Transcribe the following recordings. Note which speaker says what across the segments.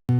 Speaker 1: इस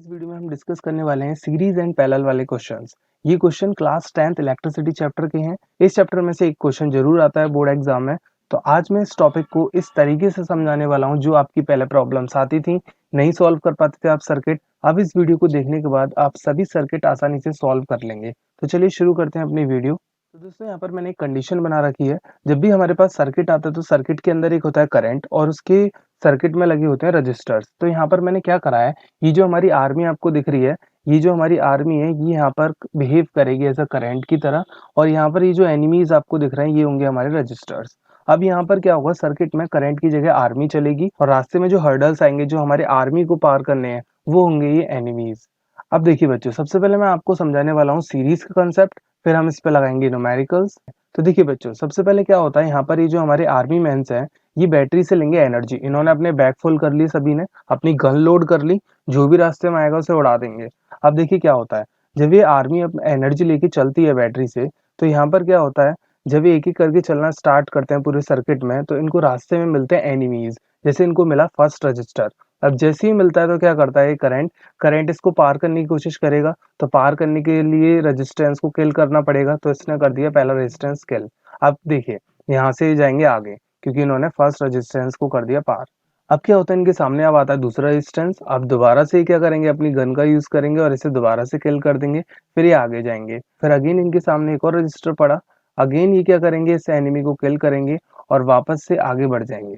Speaker 1: वीडियो में हम डिस्कस करने वाले हैं सीरीज एंड पैरेलल वाले क्वेश्चंस। ये question class 10th electricity chapter के हैं। इस चैप्टर में से एक क्वेश्चन जरूर आता है बोर्ड एग्जाम में। तो आज मैं इस टॉपिक को इस तरीके से समझाने वाला हूं जो आपकी पहले प्रॉब्लम्स आती थी, नहीं सॉल्व कर पाते थे आप सर्किट। अब इस वीडियो को देखने के बाद आप सभी सर्किट आसानी से सॉल्व कर लेंगे। तो चलिए शुरू करते हैं अपनी वीडियो। तो दोस्तों यहाँ पर मैंने एक कंडीशन बना रखी है। जब भी हमारे पास सर्किट आता है तो सर्किट के अंदर एक होता है करंट और उसके सर्किट में लगे होते हैं रजिस्टर्स। तो यहाँ पर मैंने क्या करा है, ये जो हमारी आर्मी आपको दिख रही है, ये जो हमारी आर्मी है ये यहाँ पर बिहेव करेगी एज अ करंट की तरह, और यहाँ पर ये जो एनिमीज आपको दिख रहे हैं ये होंगे हमारे रजिस्टर्स। अब यहाँ पर क्या होगा, सर्किट में करंट की जगह आर्मी चलेगी और रास्ते में जो हर्डल्स आएंगे जो हमारे आर्मी को पार करने हैं वो होंगे ये एनिमीज। अब देखिए बच्चों, सबसे पहले मैं आपको समझाने वाला हूँ सीरीज का कंसेप्ट, फिर हम इस पे लगाएंगे न्यूमेरिकल्स। तो देखिए बच्चों, सबसे पहले क्या होता है, यहाँ पर ये जो हमारे आर्मी मैंस हैं ये बैटरी से लेंगे एनर्जी। इन्होंने अपने बैग फुल कर ली, सभी ने अपनी गन लोड कर ली, जो भी रास्ते में आएगा उसे उड़ा देंगे। अब देखिए क्या होता है, जब ये आर्मी एनर्जी लेके चलती है बैटरी से, तो यहाँ पर क्या होता है, जब ये एक एक करके चलना स्टार्ट करते हैं पूरे सर्किट में तो इनको रास्ते में मिलते हैं एनिमीज। जैसे इनको मिला फर्स्ट रजिस्टर। अब जैसे ही मिलता है तो क्या करता है, ये करंट करंट इसको पार करने की कोशिश करेगा। तो पार करने के लिए रेजिस्टेंस को किल करना पड़ेगा, तो इसने कर दिया पहला रेजिस्टेंस किल। अब देखिए यहाँ से जाएंगे आगे, क्योंकि इन्होंने फर्स्ट रेजिस्टेंस को कर दिया पार। अब क्या होता है, इनके सामने अब आता है दूसरा रेजिस्टेंस। अब दोबारा से क्या करेंगे, अपनी गन का यूज करेंगे और इसे दोबारा से किल कर देंगे। फिर ये आगे जाएंगे, फिर अगेन इनके सामने एक और रजिस्टर पड़ा। अगेन ये क्या करेंगे, इस एनिमी को किल करेंगे और वापस से आगे बढ़ जाएंगे।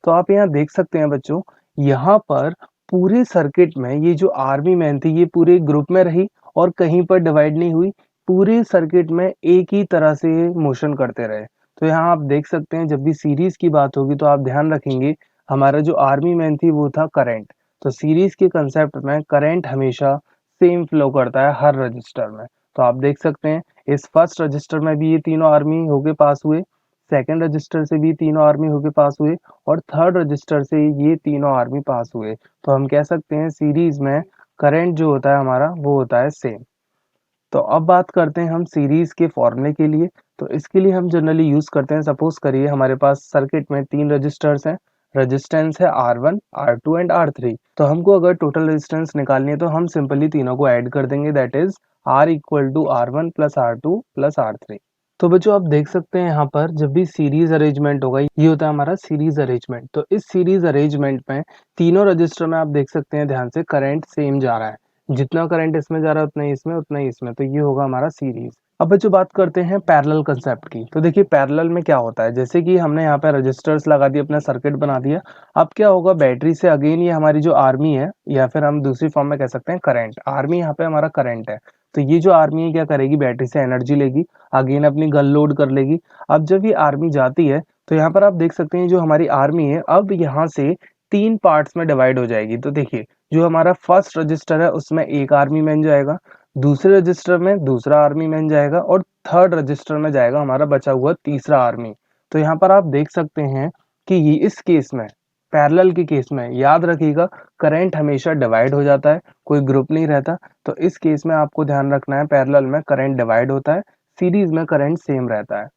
Speaker 1: तो आप यहाँ देख सकते हैं बच्चों, यहाँ पर पूरे सर्किट में ये जो आर्मी मैन थी ये पूरे ग्रुप में रही और कहीं पर डिवाइड नहीं हुई। पूरे सर्किट में एक ही तरह से मोशन करते रहे। तो यहाँ आप देख सकते हैं, जब भी सीरीज की बात होगी तो आप ध्यान रखेंगे, हमारा जो आर्मी मैन थी वो था करंट। तो सीरीज के कंसेप्ट में करंट हमेशा सेम फ्लो करता है हर रजिस्टर में। तो आप देख सकते हैं इस फर्स्ट रजिस्टर में भी ये तीनों आर्मी होके पास हुए, सेकंड रजिस्टर से भी तीनों आर्मी होके पास हुए और थर्ड रजिस्टर से ये तीनों आर्मी पास हुए। तो हम कह सकते हैं सीरीज में करंट जो होता है हमारा वो होता है सेम। तो अब बात करते हैं हम सीरीज के फॉर्मूले के लिए। तो इसके लिए हम जनरली यूज करते हैं, सपोज करिए हमारे पास सर्किट में तीन रजिस्टर्स हैं, रेजिस्टेंस है R1, R2 एंड R3। तो हमको अगर टोटल रेजिस्टेंस निकालनी है तो हम सिंपली तीनों को ऐड कर देंगे, that is R equal to R1 plus R2 plus R3। तो बच्चों आप देख सकते हैं यहाँ पर जब भी सीरीज अरेंजमेंट होगा ये होता है हमारा सीरीज अरेंजमेंट। तो इस सीरीज अरेंजमेंट में तीनों रजिस्टर में आप देख सकते हैं ध्यान से करंट सेम जा रहा है, जितना करंट इसमें जा रहा है उतना ही इसमें उतना ही इसमें। तो ये होगा हमारा सीरीज। अब बच्चों बात करते हैं पैरेलल कंसेप्ट की। तो देखिए पैरेलल में क्या होता है, जैसे कि हमने यहाँ पे रजिस्टर्स लगा दिए, अपना सर्किट बना दिया। अब क्या होगा, बैटरी से अगेन ये हमारी जो आर्मी है, या फिर हम दूसरी फॉर्म में कह सकते हैं करंट, आर्मी यहाँ पे हमारा करंट है। तो ये जो आर्मी है क्या करेगी, बैटरी से एनर्जी लेगी, अगेन अपनी गन लोड कर लेगी। अब जब ये आर्मी जाती है तो यहाँ पर आप देख सकते हैं जो हमारी आर्मी है अब यहाँ से तीन पार्ट्स में डिवाइड हो जाएगी। तो देखिए जो हमारा फर्स्ट रजिस्टर है उसमें एक आर्मी मैन जाएगा, दूसरे रजिस्टर में दूसरा आर्मी मैन जाएगा और थर्ड रजिस्टर में जाएगा हमारा बचा हुआ तीसरा आर्मी। तो यहाँ पर आप देख सकते हैं कि ये इस केस में, पैरेलल के केस में याद रखिएगा, करंट हमेशा डिवाइड हो जाता है, कोई ग्रुप नहीं रहता। तो इस केस में आपको ध्यान रखना है पैरेलल में करंट डिवाइड होता है, सीरीज में करंट सेम रहता है।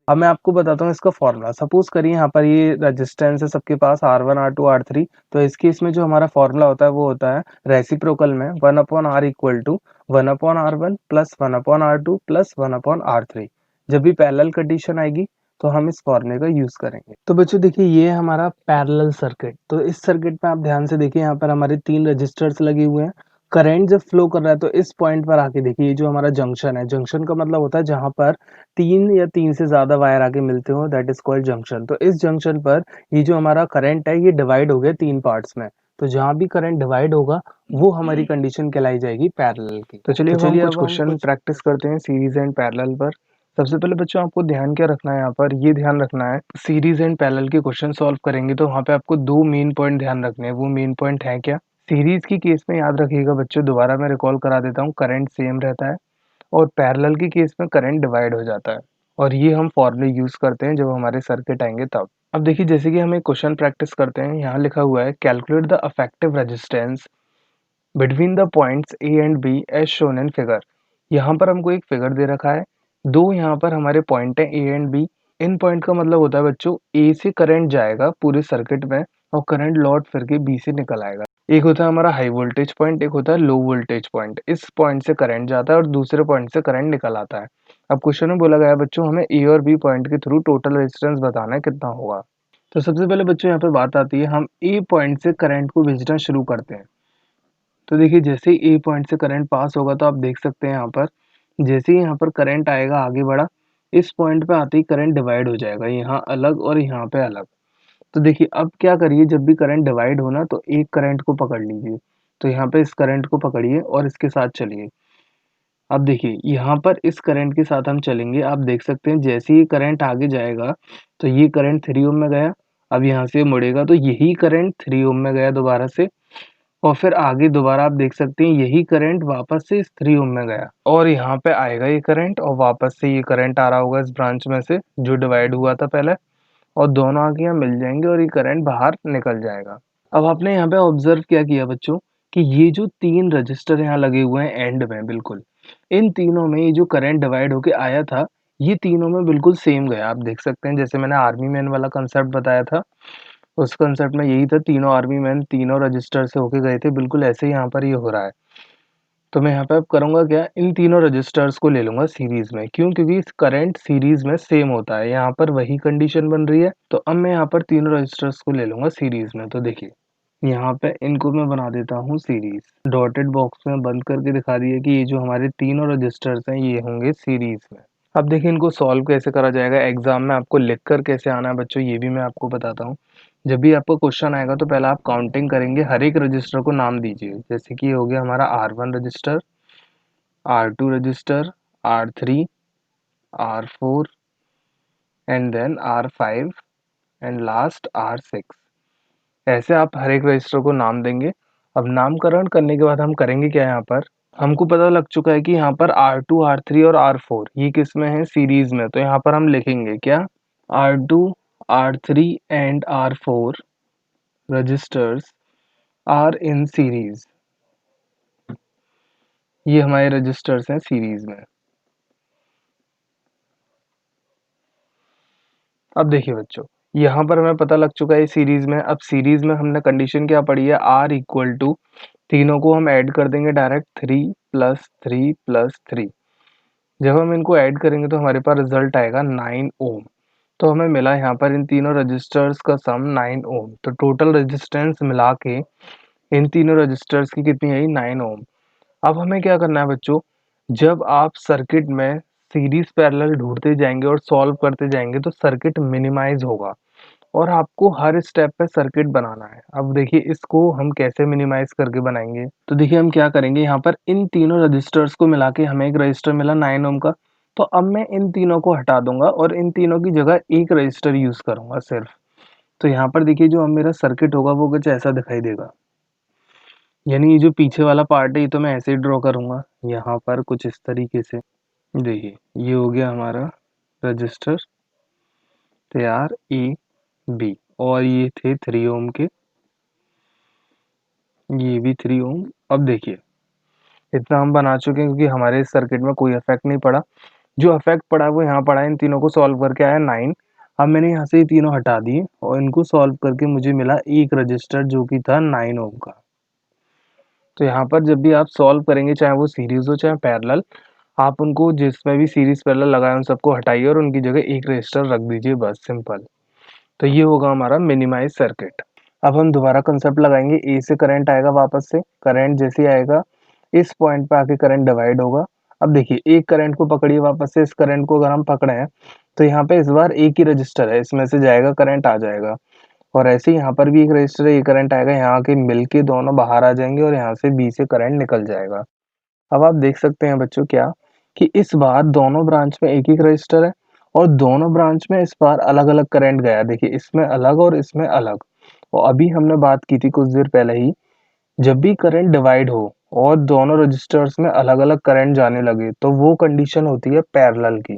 Speaker 1: अब मैं आपको बताता हूँ इसका फॉर्मूला। सपोज करिए यहाँ पर ये रेजिस्टेंस है सबके पास R1, R2, R3। तो इस केस में जो हमारा फॉर्मूला होता है वो होता है रेसिप्रोकल में 1/R equal to 1/R1 plus 1/R2 plus 1/R3। जब भी पैरेलल कंडीशन आएगी तो हम इस फॉर्मूले का यूज करेंगे। तो बच्चों देखिए ये है हमारा पैरेलल सर्किट। तो इस सर्किट में आप ध्यान से देखिए, यहाँ पर हमारे तीन रजिस्टर्स लगे हुए हैं। करंट जब फ्लो कर रहा है तो इस पॉइंट पर आके देखिए, ये जो हमारा जंक्शन है, जंक्शन का मतलब होता है जहां पर तीन या तीन से ज्यादा वायर आके मिलते हो, दैट इज कॉल्ड जंक्शन। तो इस जंक्शन पर ये जो हमारा करंट है ये डिवाइड हो गया तीन पार्ट्स में। तो जहां भी करंट डिवाइड होगा वो हमारी कंडीशन कहलाई जाएगी पैरेलल की। तो चलिए अब हम कुछ क्वेश्चन प्रैक्टिस करते हैं सीरीज एंड पैरेलल पर। सबसे पहले बच्चों आपको ध्यान क्या रखना है, यहाँ पर ये ध्यान रखना है, सीरीज एंड पैरेलल के क्वेश्चन सॉल्व करेंगे तो वहाँ पे आपको दो मेन पॉइंट ध्यान रखने हैं। वो मेन पॉइंट है क्या, सीरीज की केस में याद रखिएगा बच्चों, दोबारा मैं रिकॉल करा देता हूँ, करंट सेम रहता है और पैरेलल की केस में करंट डिवाइड हो जाता है। और ये हम फॉर्मूले यूज करते हैं जब हमारे सर्किट आएंगे तब। अब देखिए जैसे कि हम एक क्वेश्चन प्रैक्टिस करते हैं, यहाँ लिखा हुआ है calculate the effective resistance between the points A and B as shown in figure. यहाँ पर हमको एक फिगर दे रखा है, दो यहाँ पर हमारे पॉइंट है ए एंड बी। इन पॉइंट का मतलब होता है बच्चों ए से करंट जाएगा पूरे सर्किट में और करंट लौट फिर के बी से निकल आएगा। एक होता है हमारा हाई वोल्टेज पॉइंट, एक होता है लो वोल्टेज पॉइंट। इस पॉइंट से करंट जाता है और दूसरे पॉइंट से करंट निकल आता है। अब क्वेश्चन में बोला गया है बच्चों हमें ए और बी पॉइंट के थ्रू टोटल रेजिस्टेंस बताना है कितना होगा। तो सबसे पहले बच्चों यहाँ पे बात आती है, हम ए पॉइंट से करंट को भेजना शुरू करते हैं। तो देखिए जैसे ही ए पॉइंट से करंट पास होगा तो आप देख सकते हैं यहाँ पर जैसे ही यहाँ पर करंट आएगा आगे बढ़ा, इस पॉइंट पे आते ही करंट डिवाइड हो जाएगा, यहाँ अलग और यहाँ पे अलग। तो देखिए अब क्या करिए, जब भी करंट डिवाइड हो ना तो एक करंट को पकड़ लीजिए। तो यहाँ पे इस करंट को पकड़िए और इसके साथ चलिए। अब देखिए यहाँ पर इस करंट के साथ हम चलेंगे, आप देख सकते हैं जैसे ही करंट आगे जाएगा तो ये करंट 3 ओम में गया। अब यहाँ से मुड़ेगा तो यही करंट 3 ओम में गया दोबारा से, और फिर आगे दोबारा आप देख सकते हैं यही करंट वापस से इस 3 ओम में गया और यहाँ पे आएगा ये करंट और वापस से ये करंट आ रहा होगा इस ब्रांच में से जो डिवाइड हुआ था पहले, और दोनों आगे यहाँ मिल जाएंगे और ये करंट बाहर निकल जाएगा। अब आपने यहाँ पे ऑब्जर्व क्या किया बच्चों कि ये जो 3 रजिस्टर यहाँ लगे हुए हैं एंड में, बिल्कुल इन तीनों में ये जो करंट डिवाइड होके आया था ये तीनों में बिल्कुल सेम गया। आप देख सकते हैं जैसे मैंने आर्मी मैन वाला कंसेप्ट बताया था, उस कंसेप्ट में यही था, तीनों आर्मी मैन तीनों रजिस्टर से होके गए थे, बिल्कुल ऐसे ही यहाँ पर ये हो रहा है। तो मैं यहाँ पे अब करूँगा क्या, इन तीनों रजिस्टर्स को ले लूँगा सीरीज में। क्यों? क्योंकि करंट सीरीज में सेम होता है, यहाँ पर वही कंडीशन बन रही है। तो अब मैं यहाँ पर तीनों रजिस्टर्स को ले लूँगा सीरीज में। तो देखिए यहाँ पे इनको मैं बना देता हूँ सीरीज, डॉटेड बॉक्स में बंद करके दिखा दिया कि ये जो हमारे तीनों रजिस्टर्स हैं ये होंगे सीरीज में। अब देखिए इनको सॉल्व कैसे करा जाएगा, एग्जाम में आपको लिख कर कैसे आना है बच्चों ये भी मैं आपको बताता हूँ। जब भी आपको क्वेश्चन आएगा तो पहले आप काउंटिंग करेंगे, हर एक रजिस्टर को नाम दीजिए। जैसे कि हो गया हमारा R1 register, R2 register, R3, R4 and then R5 and last R6। ऐसे आप हर एक रजिस्टर को नाम देंगे। अब नामकरण करने के बाद हम करेंगे क्या, यहाँ पर हमको पता लग चुका है कि यहाँ पर R2, R3 और R4 ये किस में है, सीरीज में। तो यहाँ पर हम लिखेंगे क्या, R2, R3 and R4 registers are in series. ये हमारे रजिस्टर्स हैं सीरीज में। अब देखिए बच्चों यहाँ पर हमें पता लग चुका है सीरीज में। अब सीरीज में हमने कंडीशन क्या पढ़ी है, R इक्वल टू, तीनों को हम ऐड कर देंगे डायरेक्ट, 3 + 3 + 3। जब हम इनको ऐड करेंगे तो हमारे पास रिजल्ट आएगा 9 ओम। तो हमें मिला यहाँ पर इन तीनों रजिस्टर्स का सम 9 ओम। तो टोटल रेजिस्टेंस मिला के इन तीनों रजिस्टर्स की कितनी आई, 9 ओम। अब हमें क्या करना है बच्चों, जब आप सर्किट में सीरीज पैरेलल ढूंढते जाएंगे और सॉल्व करते जाएंगे तो सर्किट मिनिमाइज होगा और आपको हर स्टेप पे सर्किट बनाना है। अब देखिए इसको हम कैसे मिनिमाइज करके बनाएंगे। तो देखिए हम क्या करेंगे, यहाँ पर इन तीनों रजिस्टर्स को मिला के हमें एक रजिस्टर मिला 9 ओम का। तो अब मैं इन तीनों को हटा दूंगा और इन तीनों की जगह एक रजिस्टर यूज करूंगा सिर्फ। तो यहाँ पर देखिए जो अब मेरा सर्किट होगा वो कुछ ऐसा दिखाई देगा। यानी ये जो पीछे वाला पार्ट है ये तो मैं ऐसे ही ड्रॉ करूंगा यहाँ पर कुछ इस तरीके से। देखिए ये हो गया हमारा रजिस्टर तैयार ए बी, और ये थे 3 ओम के, ये भी 3 ओम। अब देखिए इतना हम बना चुके हैं क्योंकि हमारे इस सर्किट में कोई इफेक्ट नहीं पड़ा। जो इफेक्ट पड़ा है वो यहाँ पड़ा है, इन तीनों को सॉल्व करके आया 9। अब मैंने यहाँ से ये तीनों हटा दिए और इनको सॉल्व करके मुझे मिला एक रजिस्टर जो कि था 9 ओम का। तो यहाँ पर जब भी आप सॉल्व करेंगे चाहे वो सीरीज हो चाहे पैरेलल, आप उनको जिसमें भी सीरीज पैरेलल लगाए उन सबको हटाइए और उनकी जगह एक रजिस्टर रख दीजिए, बस सिंपल। तो ये होगा हमारा मिनिमाइज सर्किट। अब हम दोबारा कंसेप्ट लगाएंगे, ए से करंट आएगा, वापस से करंट जैसे ही आएगा इस पॉइंट पे आके करंट डिवाइड होगा। अब देखिए एक करंट को पकड़िए वापस से, इस करंट को अगर हम पकड़े हैं तो यहाँ पे इस बार एक ही रजिस्टर है, इसमें से जाएगा करंट आ जाएगा, और ऐसे ही यहाँ पर भी एक रजिस्टर है, ये करंट आएगा, यहाँ के मिलके दोनों बाहर आ जाएंगे और यहाँ से बी से करंट निकल जाएगा। अब आप देख सकते हैं बच्चों क्या, कि इस बार दोनों ब्रांच में एक एक रजिस्टर है और दोनों ब्रांच में इस बार अलग अलग करंट गया। देखिए इसमें अलग और इसमें अलग। और अभी हमने बात की थी कुछ देर पहले ही, जब भी करंट डिवाइड हो और दोनों रजिस्टर्स में अलग अलग करंट जाने लगे तो वो कंडीशन होती है पैरेलल की।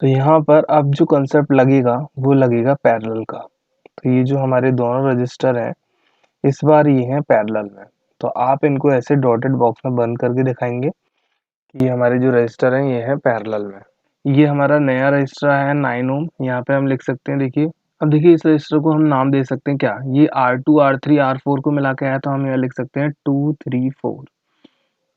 Speaker 1: तो यहाँ पर अब जो कंसेप्ट लगेगा वो लगेगा पैरेलल का। तो ये जो हमारे दोनों रजिस्टर हैं इस बार ये हैं पैरेलल में। तो आप इनको ऐसे डॉटेड बॉक्स में बंद करके दिखाएंगे कि हमारे जो रजिस्टर हैं ये हैं पैरेलल में। ये हमारा नया रजिस्टर है 9 ओम, यहाँ पे हम लिख सकते हैं देखिए। अब देखिए इस रजिस्टर को हम नाम दे सकते हैं क्या, ये R2 R3 R4 को मिला के आया तो हम यहाँ लिख सकते हैं 2 3 4।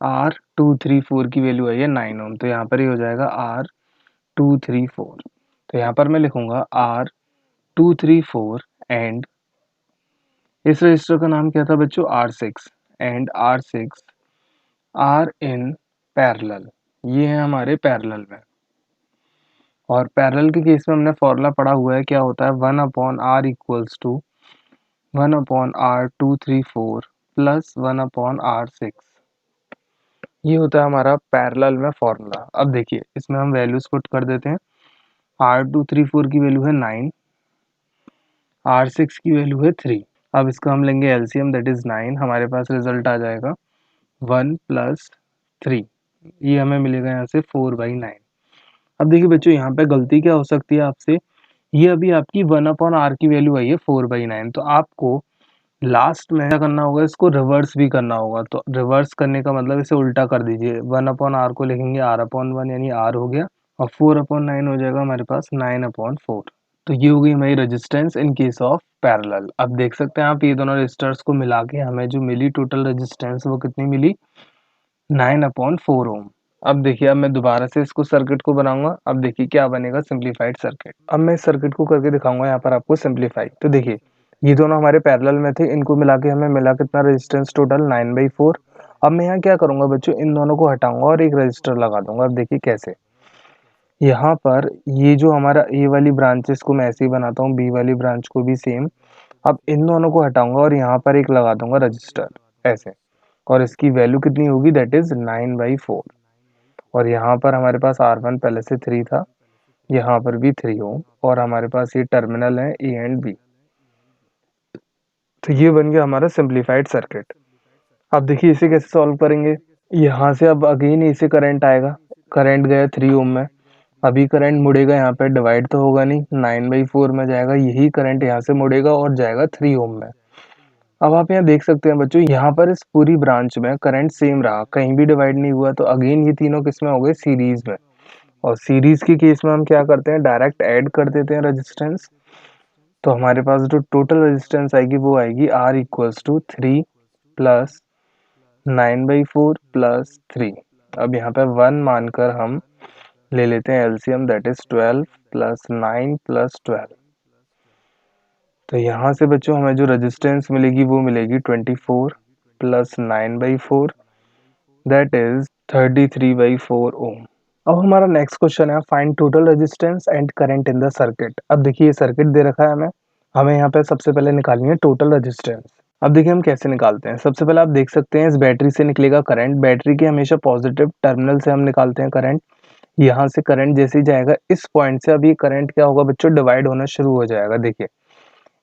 Speaker 1: R2 3 4 की वैल्यू है ये 9 ओम, तो यहाँ पर ही हो जाएगा R2 3 4। तो यहाँ पर मैं लिखूंगा R2 3 4 एंड इस रजिस्टर का नाम क्या था बच्चों, R6 and R6 are in parallel. ये है हमारे पैरेलल में, और पैरेलल के केस में हमने फॉर्मूला पढ़ा हुआ है, क्या होता है 1/r equals to 1/r2 3 4 plus 1/r6। ये होता है हमारा पैरेलल में फॉर्मूला। अब देखिए इसमें हम वैल्यूज पुट कर देते हैं। R2 3 4 की वैल्यू है 9, R6 की वैल्यू है 3। अब इसका हम लेंगे एलसीएम, दैट इज 9। हमारे पास रिजल्ट आ जाएगा 1 + 3, ये हमें मिलेगा यहाँ से 4/9। अब देखिए बच्चों यहाँ पे गलती क्या हो सकती है आपसे, ये अभी आपकी 1/r की वैल्यू आई है 4/9, तो आपको लास्ट में क्या करना होगा, इसको रिवर्स भी करना होगा। तो रिवर्स करने का मतलब इसे उल्टा कर दीजिए, 1/r को लिखेंगे r/1 यानी r हो गया, और 4/9 हो जाएगा हमारे पास 9/4। तो ये हो गई हमारी resistance in case of parallel. अब देख सकते हैं आप ये दोनों रेजिस्टर्स को मिला के हमें जो मिली टोटल रेजिस्टेंस वो कितनी मिली, 9/4 ओम। अब देखिए अब मैं दोबारा से इसको सर्किट को बनाऊंगा। अब देखिए क्या बनेगा, सिंपलीफाइड सर्किट। अब मैं इस सर्किट को करके दिखाऊंगा यहाँ पर आपको सिंपलीफाई। तो देखिए ये दोनों हमारे पैरेलल में थे, इनको मिला के हमें मिला कितना रेजिस्टेंस टोटल 9/4। अब मैं यहाँ क्या करूंगा बच्चों, इन दोनों को हटाऊंगा और एक रजिस्टर लगा दूंगा। अब देखिए कैसे, यहाँ पर ये जो हमारा ए वाली ब्रांचेस को मैं ऐसे ही बनाता हूँ, बी वाली ब्रांच को भी सेम। अब इन दोनों को हटाऊंगा और यहाँ पर एक लगा दूंगा रजिस्टर ऐसे, और इसकी वैल्यू कितनी होगी, दैट इज 9/4। और यहाँ पर हमारे पास R1 पहले से 3 था, यहाँ पर भी 3 ओम, और हमारे पास ये टर्मिनल है ए एंड बी। तो ये बन गया हमारा सिंपलीफाइड सर्किट। अब देखिए इसे कैसे सॉल्व करेंगे, यहाँ से अब अगेन इसे करंट आएगा, करंट गया 3 ओम में, अभी करंट मुड़ेगा यहाँ पे, डिवाइड तो होगा नहीं, 9/4 में जाएगा, यही करंट यहाँ से मुड़ेगा और जाएगा 3 ओम में। अब आप यहाँ देख सकते हैं बच्चों, यहाँ पर इस पूरी ब्रांच में करंट सेम रहा, कहीं भी डिवाइड नहीं हुआ, तो अगेन ये तीनों किसमें हो गए, सीरीज में। और सीरीज के केस में हम क्या करते हैं, डायरेक्ट ऐड कर देते हैं रेजिस्टेंस। तो हमारे पास जो टोटल रेजिस्टेंस आएगी वो आएगी R इक्वल्स टू 3 + 9/4 + 3। अब यहाँ पे 1 मानकर हम ले लेते हैं एलसीएम, दैट इज 12 + 9 + 12। तो यहाँ से बच्चों हमें जो रेजिस्टेंस मिलेगी वो मिलेगी 24 + 9/4, दैट इज 33/4 ओम। अब हमारा नेक्स्ट क्वेश्चन है, find total resistance and current in the circuit. अब देखिए ये सर्किट दे रखा है हमें, हमें यहाँ पे सबसे पहले निकालनी है टोटल रेजिस्टेंस। अब देखिए हम कैसे निकालते हैं, सबसे पहले आप देख सकते हैं इस बैटरी से निकलेगा करंट, बैटरी के हमेशा पॉजिटिव टर्मिनल से हम निकालते हैं करंट। यहाँ से करंट जैसे ही जाएगा इस पॉइंट से, अभी करंट क्या होगा बच्चों, डिवाइड होना शुरू हो जाएगा। देखिए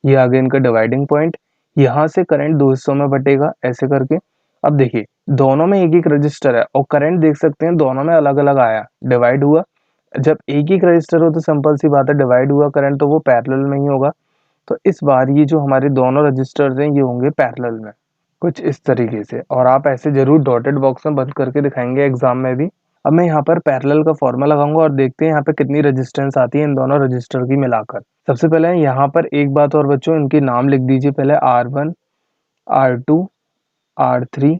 Speaker 1: ये आ गया इनका डिवाइडिंग पॉइंट, यहाँ से करंट दो हिस्सों में बटेगा ऐसे करके। अब देखिए दोनों में एक एक रजिस्टर है, और करंट देख सकते हैं दोनों में अलग अलग आया, डिवाइड हुआ। जब एक एक रजिस्टर हो तो सिंपल सी बात है, डिवाइड हुआ करंट तो वो पैरेलल में ही होगा। तो इस बार ये जो हमारे दोनों रजिस्टर्स हैं ये होंगे पैरेलल में, कुछ इस तरीके से। और आप ऐसे जरूर डॉटेड बॉक्स में बंद करके दिखाएंगे एग्जाम में भी। अब मैं यहाँ पर पैरेलल का फॉर्मूला लगाऊंगा और देखते हैं यहाँ पे कितनी रेजिस्टेंस आती है इन दोनों रजिस्टर की मिलाकर। सबसे पहले यहाँ पर एक बात और बच्चों, इनके नाम लिख दीजिए पहले, R1 R2 R3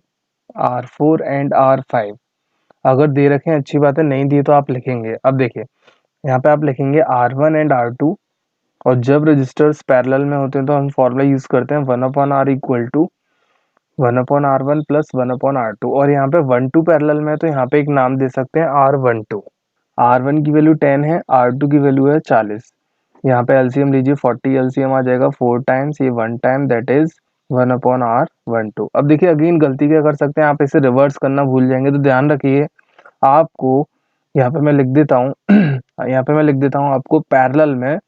Speaker 1: R4 and R5। अगर दे रखे हैं अच्छी बात है, नहीं दिए तो आप लिखेंगे। अब देखिए यहाँ पे आप लिखेंगे R1 एंड R2, और जब रजिस्टर्स पैरेलल में होते हैं तो हम फॉर्मूला यूज करते हैं 1/r equal to 1/r1 + 1/r2। और यहाँ पे 1 2 पैरेलल में है तो यहाँ पे एक नाम दे सकते हैं R12। R1 की वैल्यू 10 है, R2 की वैल्यू है 40। यहाँ पे एलसीएम लीजिए, 40 एलसीएम आ जाएगा 4 टाइम्स, ये 1 टाइम, दैट इज 1/r12। अब देखिए अगेन गलती क्या कर सकते हैं, आप इसे रिवर्स करना भूल जाएंगे, तो ध्यान रखिए आपको, यहाँ पे मैं लिख देता हूँ यहाँ पे मैं लिख देता हूँ आपको, पैरेलल में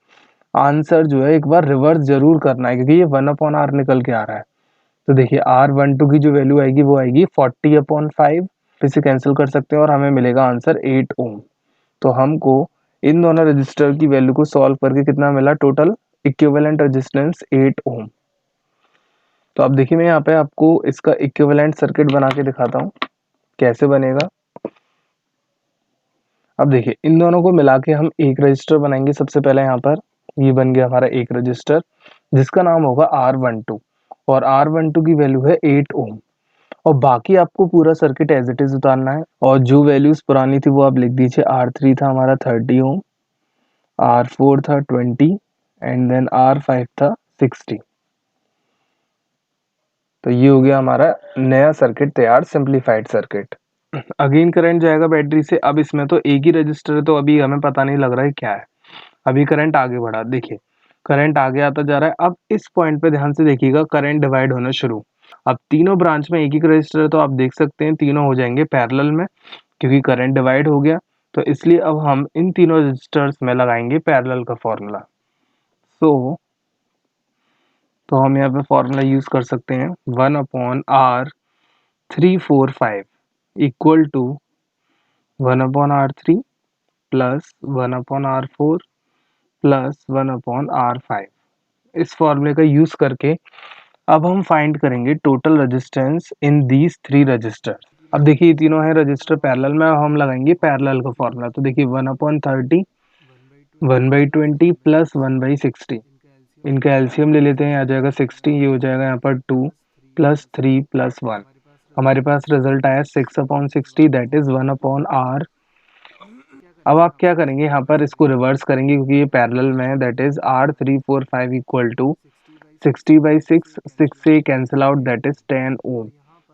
Speaker 1: आंसर जो है एक बार रिवर्स जरूर करना है, क्योंकि ये 1/r निकल के आ रहा है। तो देखिए R12 की जो वैल्यू आएगी वो आएगी 40/5, इसे कैंसिल कर सकते हैं और हमें मिलेगा आंसर 8 ओम। तो हमको इन दोनों रजिस्टर की वैल्यू को सॉल्व करके कितना मिला, टोटल इक्विवेलेंट रेजिस्टेंस 8 ओम। तो अब देखिए मैं यहाँ पे आपको इसका इक्विवेलेंट सर्किट बना के दिखाता हूँ कैसे बनेगा। अब देखिए इन दोनों को मिला के हम एक रजिस्टर बनाएंगे। सबसे पहले यहाँ पर ये बन गया हमारा एक रजिस्टर जिसका नाम होगा R12 और R12 की वैल्यू है 8 ओम। और बाकी आपको पूरा सर्किट एज इट इज उतारना है और जो वैल्यूज पुरानी थी वो आप लिख दीजिए। R3 था हमारा 30 ओम, R4 था 20 एंड देन R5 था 60। तो ये हो गया हमारा नया सर्किट तैयार, सिंप्लीफाइड सर्किट। अगेन करंट जाएगा बैटरी से। अब इसमें तो एक ही रजिस्टर है तो अभी हमें पता नहीं लग रहा है क्या है। अभी करंट आगे बढ़ा, देखिए करंट आगे आता जा रहा है। अब इस पॉइंट पे ध्यान से देखिएगा, करंट डिवाइड होना शुरू। अब तीनों ब्रांच में एक ही रजिस्टर है तो आप देख सकते हैं तीनों हो जाएंगे पैरेलल में क्योंकि करंट डिवाइड हो गया। तो इसलिए अब हम इन तीनों रजिस्टर्स में लगाएंगे पैरेलल का फॉर्मूला। तो हम यहाँ पे फॉर्मूला यूज कर सकते हैं 1/R345 equal to 1/R3 plus 1/R4 plus 1/R5। इस फॉर्मूले का यूज करके अब हम फाइंड करेंगे total resistance in these three register. अब देखिए ये तीनों है रजिस्टर पैरेलल में, अब हम लगाएंगे पैरेलल का फॉर्मूला। तो देखिए 1/30 1/20 प्लस 1/60। इनका एलसीएम ले लेते हैं, आ जाएगा 60। ये हो जाएगा यहाँ पर 2 प्लस 3 प्लस 1। हमारे पास रिजल्ट आया 6/60 दैट इज 1/R। अब आप क्या करेंगे यहाँ पर इसको रिवर्स करेंगे क्योंकि ये पैरेलल में है। That is R345 equal to 60/6। 6 से कैंसिल आउट दैट इज 10 ओम।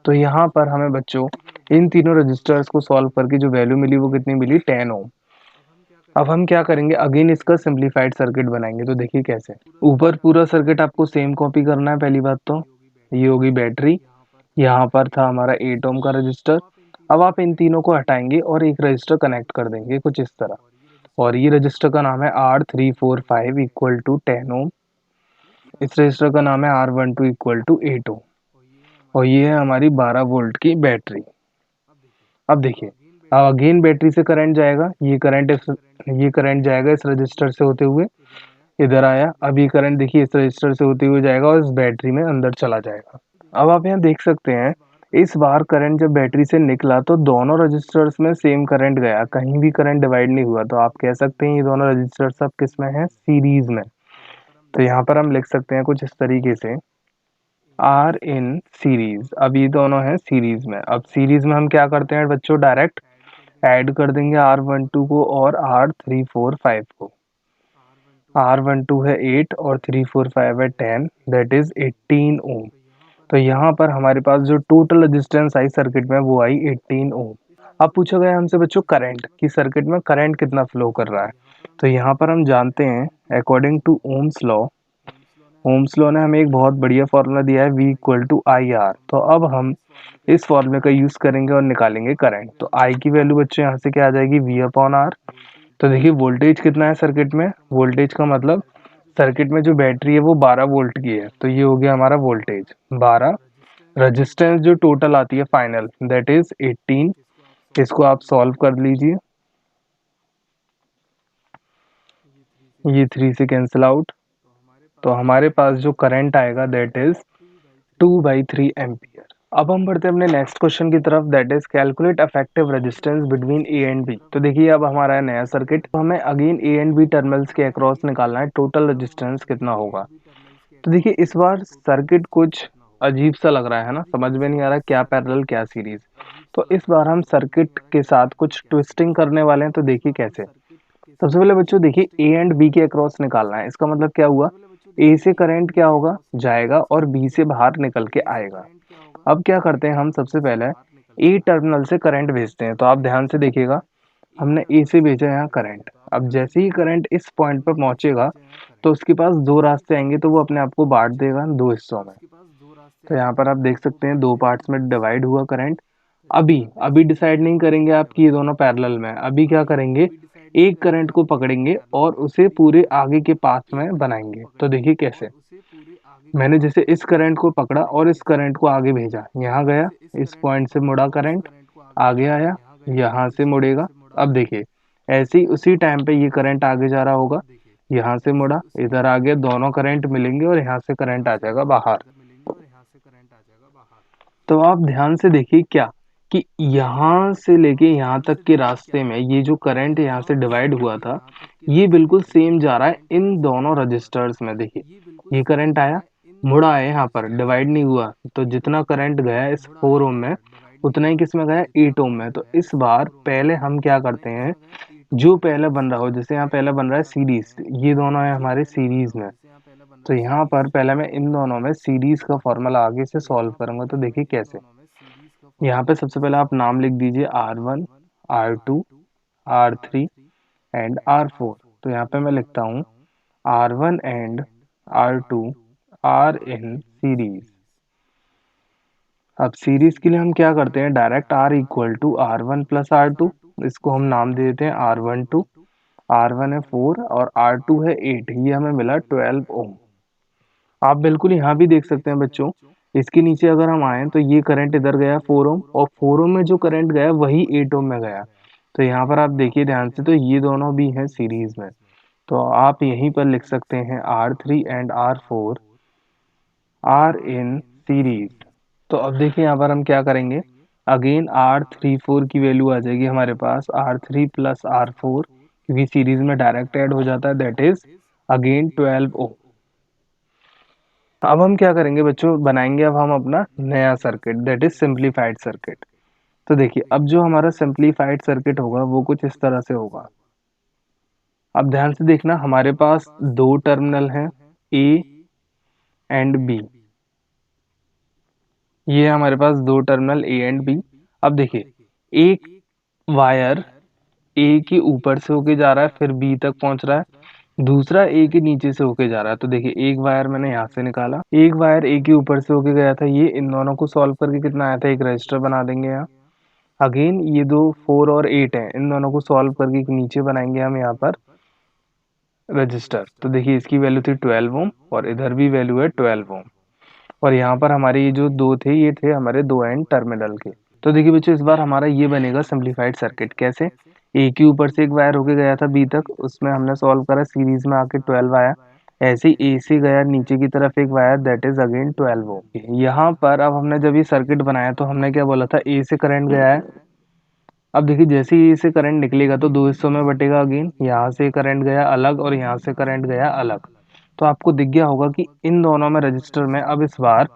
Speaker 1: तो यहाँ पर हमें बच्चों इन तीनों रजिस्टर्स को सॉल्व करके जो वैल्यू मिली वो कितनी मिली, 10 ओम। अब हम क्या करेंगे, अगेन इसका सिंप्लीफाइड सर्किट बनाएंगे। तो देखिए कैसे, ऊपर पूरा सर्किट आपको सेम कॉपी करना है। पहली बात तो ये होगी बैटरी, यहाँ पर था हमारा 8 ओम का रजिस्टर। अब आप इन तीनों को हटाएंगे और एक रजिस्टर कनेक्ट कर देंगे कुछ इस तरह, और ये रजिस्टर का नाम है R345 इक्वल टू 10 ओम। इस रजिस्टर का नाम है R12 इक्वल टू 8 ओम और ये है हमारी 12 वोल्ट की बैटरी। अब देखिए अब अगेन बैटरी से करंट जाएगा, ये करंट जाएगा इस रजिस्टर से होते हुए इधर आया। अब ये करंट देखिए इस रजिस्टर से होते हुए जाएगा और इस बैटरी में अंदर चला जाएगा। अब आप यहाँ देख सकते हैं इस बार करंट जब बैटरी से निकला तो दोनों रजिस्टर्स में सेम करंट गया, कहीं भी करंट डिवाइड नहीं हुआ। तो आप कह सकते हैं ये दोनों रजिस्टर्स अब किस में हैं, सीरीज में। तो यहाँ पर हम लिख सकते हैं कुछ इस तरीके से आर इन सीरीज। अब ये दोनों हैं सीरीज में। अब सीरीज में हम क्या करते हैं बच्चों, डायरेक्ट ऐड कर देंगे R12 को और R345 को। R12 है 8 और 345 है 10 दैट इज 18 ओम। तो यहाँ पर हमारे पास जो टोटल रेजिस्टेंस आई सर्किट में वो आई 18 ओम। अब पूछा गया हमसे बच्चों करंट कि सर्किट में करंट कितना फ्लो कर रहा है। तो यहाँ पर हम जानते हैं according to Ohm's law, Ohm's law ने हमें एक बहुत बढ़िया फॉर्मूला दिया है V equal to I R. तो अब हम इस फॉर्मूले का यूज करेंगे और निकालेंगे करंट। तो I की वैल्यू बच्चों यहाँ से क्या आ जाएगी, V/R। तो देखिए वोल्टेज कितना है सर्किट में, वोल्टेज का मतलब सर्किट में जो बैटरी है वो 12 वोल्ट की है। तो ये हो गया हमारा वोल्टेज 12। रेजिस्टेंस जो टोटल आती है फाइनल दैट इज 18। इसको आप सॉल्व कर लीजिए, ये 3 से कैंसिल आउट। तो हमारे पास जो करंट आएगा दैट इज 2/3 एम्पियर। अब हम बढ़ते हैं अपने नेक्स्ट क्वेश्चन की तरफ that is calculate effective resistance between A and B. तो देखिए अब हमारा है नया सर्किट, तो हमें again A and B terminals के अक्रॉस निकालना है टोटल रेजिस्टेंस कितना होगा। तो देखिए इस बार सर्किट कुछ अजीब सा लग रहा है ना, समझ में नहीं आ रहा क्या पैरेलल क्या सीरीज। तो इस बार हम सर्किट के साथ कुछ ट्विस्टिंग करने वाले हैं। तो देखिए कैसे, सबसे पहले बच्चों देखिए ए एंड बी के अक्रॉस निकालना है। इसका मतलब क्या हुआ, ए से करंट क्या होगा, जाएगा और बी से बाहर निकल के आएगा। अब क्या करते हैं हम, सबसे पहले ए टर्मिनल से करंट भेजते हैं। तो आप ध्यान से देखिएगा, हमने ए से भेजा यहाँ करंट। अब जैसे ही करंट इस पॉइंट पर पहुंचेगा तो उसके पास दो रास्ते आएंगे, तो वो अपने आप को बांट देगा दो हिस्सों में। तो यहाँ पर आप देख सकते हैं दो पार्ट्स में डिवाइड हुआ करंट। अभी अभी डिसाइड नहीं करेंगे आप कि ये दोनों पैरेलल में है। अभी क्या करेंगे, एक करंट को पकड़ेंगे और उसे पूरे आगे के पाथ में बनाएंगे। तो देखिए कैसे, मैंने जैसे इस करंट को पकड़ा और इस करंट को आगे भेजा, यहाँ गया, इस पॉइंट से मुड़ा करंट, आगे आया, यहाँ से मुड़ेगा। अब देखिए ऐसे ही उसी टाइम पे ये करंट आगे जा रहा होगा, यहाँ से मुड़ा, इधर आ गया, दोनों करंट मिलेंगे और यहाँ से करंट आ जाएगा बाहर। तो आप ध्यान से देखिए क्या, कि यहाँ से लेके यहाँ तक के रास्ते में ये जो करंट यहाँ से डिवाइड हुआ था, ये बिल्कुल सेम जा रहा है इन दोनों रजिस्टर्स में। देखिए, ये करंट आया, मुड़ा है यहाँ पर, डिवाइड नहीं हुआ। तो जितना करंट गया इस 4 ओम में, उतना ही किस में गया, 8 ओम में। तो इस बार पहले हम क्या करते हैं, जो पहले बन रहा हो, जैसे यहाँ पहले बन रहा है सीरीज, ये दोनों है हमारे सीरीज में। तो यहाँ पर पहले मैं इन दोनों में सीरीज का फॉर्मूला आगे से सॉल्व करूंगा। तो देखिए कैसे। यहाँ पे सबसे पहले आप नाम लिख दीजिए R1, R2, R3 and R4। तो यहाँ पे मैं लिखता हूँ R1 and R2 are in series. अब सीरीज के लिए हम क्या करते हैं, direct R equal to R1 plus R2, इसको हम नाम दे देते हैं R12। R1 है 4 और R2 है 8, ये हमें मिला 12 ओम। आप बिल्कुल यहाँ भी देख सकते हैं बच्चों, इसके नीचे अगर हम आए तो ये करंट इधर गया 4 ओम, और 4 ओम में जो करंट गया वही 8 ओम में गया। तो यहाँ पर आप देखिए ध्यान से, तो ये दोनों भी हैं सीरीज में। तो आप यहीं पर लिख सकते हैं R3 and R4 are in series. तो अब देखिए यहाँ पर हम क्या करेंगे, अगेन R34 की वैल्यू आ जाएगी हमारे पास, R3 प्लस R4, क्योंकि सीरीज में डायरेक्ट ऐड हो जाता है, दैट इज अगेन 12 ओम। अब हम क्या करेंगे बच्चों, बनाएंगे अब हम अपना नया circuit, that is simplified circuit. तो देखिए, अब जो हमारा सिंप्लीफाइड सर्किट होगा वो कुछ इस तरह से होगा। अब ध्यान से देखना, हमारे पास दो टर्मिनल हैं, ए एंड बी। ये हमारे पास दो टर्मिनल ए एंड बी। अब देखिए, एक वायर ए के ऊपर से होके जा रहा है, फिर बी तक पहुंच रहा है, दूसरा ए के नीचे से होके जा रहा है। तो देखिए, एक वायर मैंने यहाँ से निकाला, एक वायर ए के ऊपर से होके गया था, ये इन दोनों को सॉल्व करके कितना आया था, एक रजिस्टर बना देंगे यहाँ। अगेन ये दो 4 और 8 है, इन दोनों को सॉल्व करके एक नीचे बनाएंगे हम यहाँ पर रजिस्टर। तो देखिए, इसकी वैल्यू थी 12 ओम और इधर भी वैल्यू है 12 ओम। और यहाँ पर हमारे ये जो दो थे, ये थे हमारे दो एंड टर्मिनल के। तो देखिए बच्चों, इस बार हमारा ये बनेगा सिंप्लीफाइड सर्किट। कैसे, ए के ऊपर से एक वायर होके गया था बी तक, उसमें हमने सॉल्व करा, सीरीज में आके 12 आया। ऐसे ही ए से गया नीचे की तरफ एक वायर, दैट इज अगेन 12 ओम। यहाँ पर अब हमने जब ये सर्किट बनाया तो हमने क्या बोला था, ए से करंट गया है। अब देखिए, जैसे ही ए से करंट निकलेगा तो दो हिस्सों में बटेगा। अगेन यहाँ से करंट गया अलग और यहाँ से करंट गया अलग। तो आपको दिख गया होगा कि इन दोनों में रजिस्टर में अब इस बार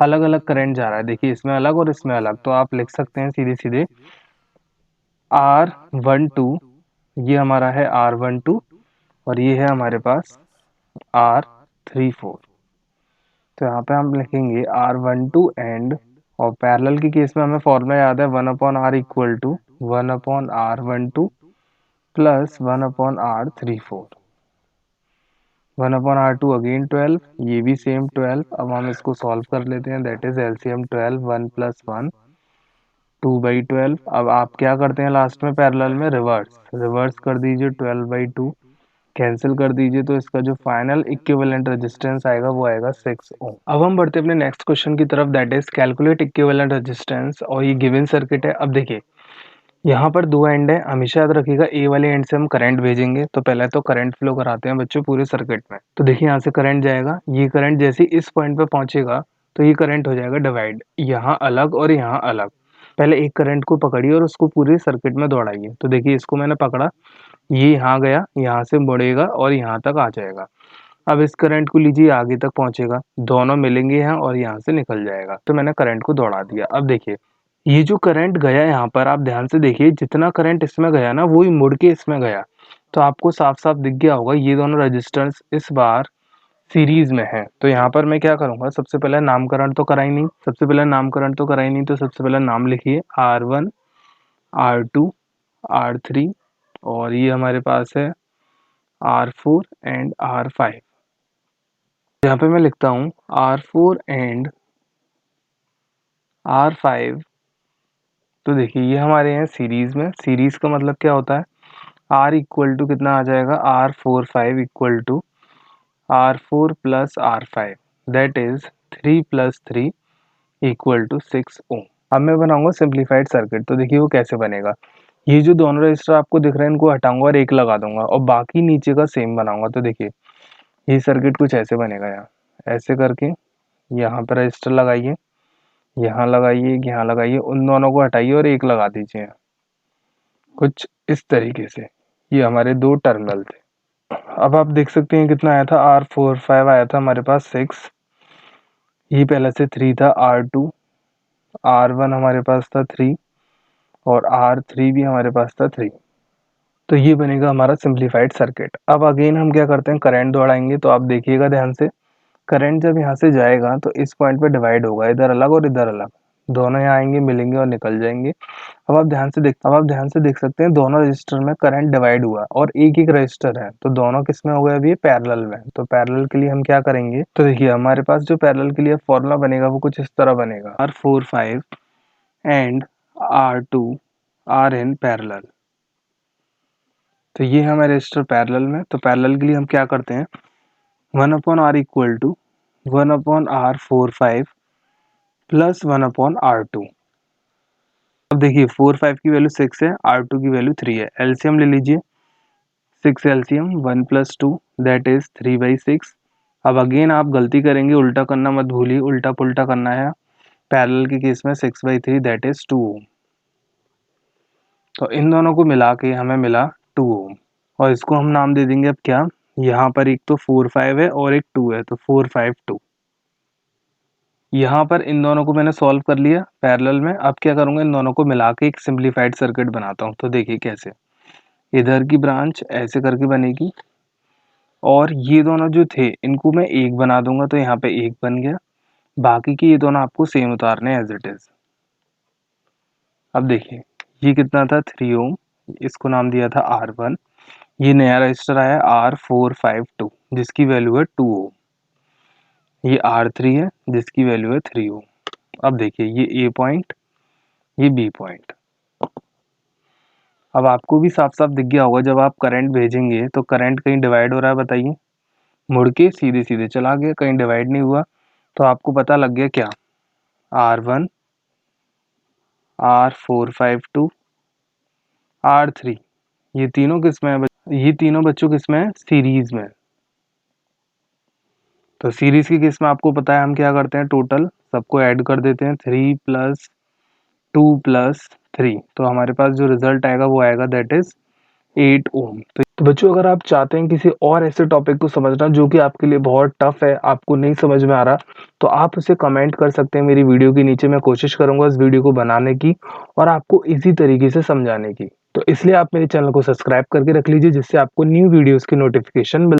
Speaker 1: अलग अलग करंट जा रहा है। देखिए, इसमें अलग और इसमें अलग। तो आप लिख सकते हैं सीधे सीधे R12, ये हमारा है R12 और ये है हमारे पास R34। तो यहाँ पे हम लिखेंगे R12 एंड, और पैरेलल के केस में हमें फॉर्मूला याद है, 1/R equal to 1/R12 plus 1/R34। 1/R2 again 12, ये भी सेम 12। अब हम इसको सॉल्व कर लेते हैं, दैट इज एलसीएम 12, 1 प्लस 1 2/12। अब आप क्या करते हैं लास्ट में पैरेलल में, रिवर्स कर दीजिए, 12/2 कैंसिल कर दीजिए। तो इसका जो फाइनल इक्विवेलेंट रेजिस्टेंस आएगा वो आएगा 6 ओम। अब हम बढ़ते हैं अपने नेक्स्ट क्वेश्चन की तरफ, that is calculate equivalent resistance. और ये गिवन सर्किट है। अब देखिए, यहाँ पर दो एंड है, हमेशा याद रखिएगा, ए वाले एंड से हम करंट भेजेंगे। तो पहले तो करंट फ्लो कराते हैं बच्चों पूरे सर्किट में। तो देखिए, यहाँ से करंट जाएगा, ये करंट जैसे इस पॉइंट पे पहुंचेगा तो ये करंट हो जाएगा डिवाइड, यहाँ अलग और यहाँ अलग। पहले एक करंट को पकड़िए और उसको पूरे सर्किट में दौड़ाइए। तो देखिए, इसको मैंने पकड़ा, ये यहाँ गया, यहाँ से मुड़ेगा और यहाँ तक आ जाएगा। अब इस करंट को लीजिए, आगे तक पहुंचेगा, दोनों मिलेंगे यहाँ और यहाँ से निकल जाएगा। तो मैंने करंट को दौड़ा दिया। अब देखिए, ये जो करंट गया यहाँ पर, आप ध्यान से देखिए, जितना करंट इसमें गया ना वही मुड़ के इसमें गया। तो आपको साफ साफ दिख गया होगा, ये दोनों रजिस्टर्स इस बार सीरीज में है। तो यहाँ पर मैं क्या करूंगा, सबसे पहले नामकरण तो करा ही नहीं, तो सबसे पहले नाम लिखिए, R1, R2, R3, और ये हमारे पास है R4 एंड R5। यहाँ पे मैं लिखता हूँ R4 एंड R5। तो देखिए, ये हमारे हैं सीरीज में। सीरीज का मतलब क्या होता है, R इक्वल टू कितना आ जाएगा, R45 equal to R4 plus R5, that is 3 plus 3 equal to 6 ohm. अब मैं बनाऊंगा सिंप्लीफाइड सर्किट। तो देखिए वो कैसे बनेगा, ये जो दोनों रजिस्टर आपको दिख रहे हैं इनको हटाऊंगा और एक लगा दूंगा और बाकी नीचे का सेम बनाऊंगा। तो देखिए, ये सर्किट कुछ ऐसे बनेगा, यहाँ ऐसे करके यहाँ पर रजिस्टर लगाइए, यहाँ लगाइए, यहाँ लगाइए, उन दोनों को हटाइए और एक लगा दीजिए, कुछ इस तरीके से। ये हमारे 2 टर्मिनल थे। अब आप देख सकते हैं कितना आया था, R4 5 आया था हमारे पास 6, ये पहले से 3 था, R2 R1 हमारे पास था 3 और R3 भी हमारे पास था 3। तो ये बनेगा हमारा सिंप्लीफाइड सर्किट। अब अगेन हम क्या करते हैं, करंट दौड़ाएंगे। तो आप देखिएगा ध्यान से, करंट जब यहाँ से जाएगा तो इस पॉइंट पे डिवाइड होगा, इधर अलग और इधर अलग, दोनों यहाँ आएंगे, मिलेंगे और निकल जाएंगे। अब आप ध्यान से देख सकते हैं दोनों रजिस्टर में करंट डिवाइड हुआ और एक एक रजिस्टर है, तो दोनों किस में हो गए, अभी ये पैरेलल में। तो पैरेलल के लिए हम क्या करेंगे, तो देखिए हमारे पास जो पैरेलल के लिए फॉर्मूला बनेगा वो कुछ इस तरह बनेगा, R4 5 and R2 are in parallel. तो ये है हमारे रजिस्टर पैरेलल में। तो पैरेलल के लिए हम क्या करते हैं, 1/r equal to 1/r4 5 plus 1/r2। अब देखिए 4 5 की वैल्यू 6 है, R2 की वैल्यू 3 है, एलसीएम ले लीजिए, 6 एलसीएम 1 + 2 दैट इज 3/6। अब अगेन आप गलती करेंगे, उल्टा करना मत भूलिए, उल्टा पुल्टा करना है। पैरेलल के केस में 6/3 दैट इज 2 ओम। तो इन दोनों को मिला के हमें मिला 2 ओम, और इसको हम नाम दे देंगे अब क्या, यहाँ पर एक तो 4 5 है और एक 2 है, तो 4 5 2। यहाँ पर इन दोनों को मैंने सॉल्व कर लिया पैरेलल में। अब क्या करूँगा, इन दोनों को मिला के एक सिंप्लीफाइड सर्किट बनाता हूँ। तो देखिए कैसे, इधर की ब्रांच ऐसे करके बनेगी और ये दोनों जो थे इनको मैं एक बना दूंगा, तो यहाँ पे एक बन गया। बाकी की ये दोनों आपको सेम उतारने एज इट इज। अब देखिए ये कितना था, 3 ओम, इसको नाम दिया था R1। ये नया रजिस्टर आया R4 5 2 जिसकी वैल्यू है 2 ओम। ये R3 है जिसकी वैल्यू है 3 ओम। अब देखिए ये A पॉइंट, ये B पॉइंट। अब आपको भी साफ साफ दिख गया होगा, जब आप करंट भेजेंगे तो करंट कहीं डिवाइड हो रहा है, बताइए, मुड़ के सीधे सीधे चला गया, कहीं डिवाइड नहीं हुआ। तो आपको पता लग गया क्या, R1 R4 5 2 R3 ये तीनों किस में है, ये तीनों बच्चों किस में है, सीरीज में। तो सीरीज की केस में आपको पता है हम क्या करते हैं, टोटल सबको ऐड कर देते हैं, 3 + 2 + 3। तो हमारे पास जो रिजल्ट आएगा वो आएगा दैट इज 8 ओम। तो बच्चों अगर आप चाहते हैं किसी और ऐसे टॉपिक को समझना जो कि आपके लिए बहुत टफ है, आपको नहीं समझ में आ रहा, तो आप उसे कमेंट कर सकते हैं मेरी वीडियो के नीचे। मैं कोशिश करूंगा इस वीडियो को बनाने की और आपको इजी तरीके से समझाने की। तो इसलिए आप मेरे चैनल को सब्सक्राइब करके रख लीजिए, जिससे आपको न्यू वीडियोस की नोटिफिकेशन मिल